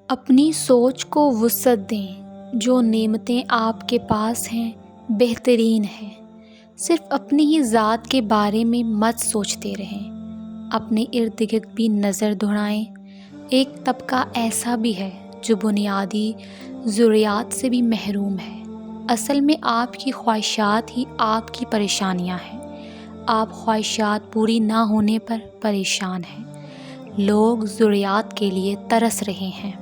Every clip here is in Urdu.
اپنی سوچ کو وسعت دیں، جو نعمتیں آپ کے پاس ہیں بہترین ہیں۔ صرف اپنی ہی ذات کے بارے میں مت سوچتے رہیں، اپنے ارد گرد بھی نظر دوڑائیں۔ ایک طبقہ ایسا بھی ہے جو بنیادی ضروریات سے بھی محروم ہے۔ اصل میں آپ کی خواہشات ہی آپ کی پریشانیاں ہیں۔ آپ خواہشات پوری نہ ہونے پر پریشان ہیں۔ لوگ ضروریات کے لیے ترس رہے ہیں۔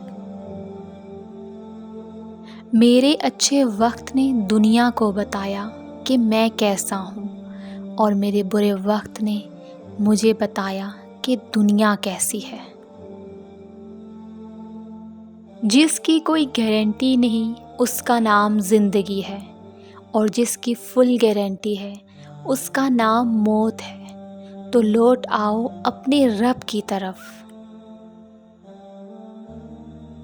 میرے اچھے وقت نے دنیا کو بتایا کہ میں کیسا ہوں، اور میرے برے وقت نے مجھے بتایا کہ دنیا کیسی ہے۔ جس کی کوئی گارنٹی نہیں اس کا نام زندگی ہے، اور جس کی فل گارنٹی ہے اس کا نام موت ہے۔ تو لوٹ آؤ اپنے رب کی طرف۔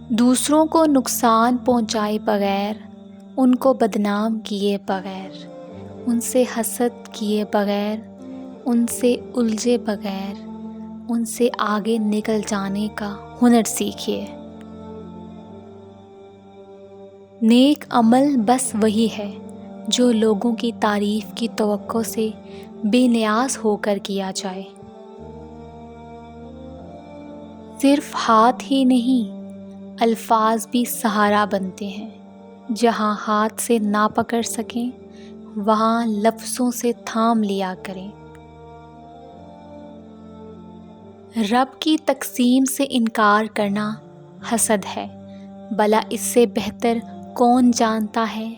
دوسروں کو نقصان پہنچائے بغیر، ان کو بدنام کیے بغیر، ان سے حسد کیے بغیر، ان سے الجھے بغیر، ان سے آگے نکل جانے کا ہنر سیکھیے۔ نیک عمل بس وہی ہے جو لوگوں کی تعریف کی توقع سے بے نیاز ہو کر کیا جائے۔ صرف ہاتھ ہی نہیں، الفاظ بھی سہارا بنتے ہیں۔ جہاں ہاتھ سے نہ پکڑ سکیں وہاں لفظوں سے تھام لیا کریں۔ رب کی تقسیم سے انکار کرنا حسد ہے، بھلا اس سے بہتر کون جانتا ہے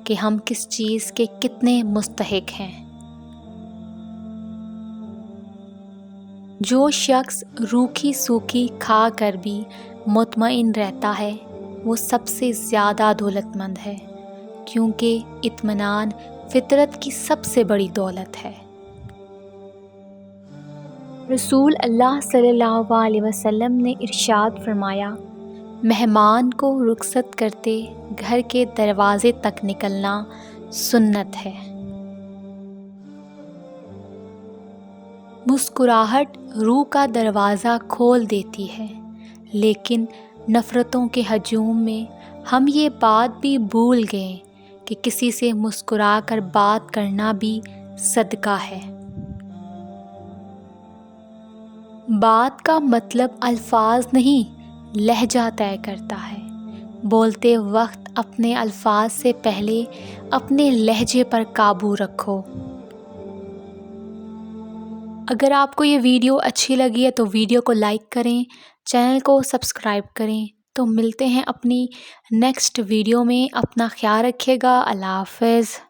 کہ ہم کس چیز کے کتنے مستحق ہیں۔ جو شخص روکھی سوکھی کھا کر بھی مطمئن رہتا ہے وہ سب سے زیادہ دولت مند ہے، کیونکہ اطمینان فطرت کی سب سے بڑی دولت ہے۔ رسول اللہ صلی اللہ علیہ وسلم نے ارشاد فرمایا، مہمان کو رخصت کرتے گھر کے دروازے تک نکلنا سنت ہے۔ مسکراہٹ روح کا دروازہ کھول دیتی ہے، لیکن نفرتوں کے ہجوم میں ہم یہ بات بھی بھول گئے کہ کسی سے مسکرا کر بات کرنا بھی صدقہ ہے۔ بات کا مطلب الفاظ نہیں، لہجہ طے کرتا ہے۔ بولتے وقت اپنے الفاظ سے پہلے اپنے لہجے پر قابو رکھو۔ اگر آپ کو یہ ویڈیو اچھی لگی ہے تو ویڈیو کو لائک کریں، چینل کو سبسکرائب کریں۔ تو ملتے ہیں اپنی نیکسٹ ویڈیو میں۔ اپنا خیال رکھیے گا۔ اللہ حافظ۔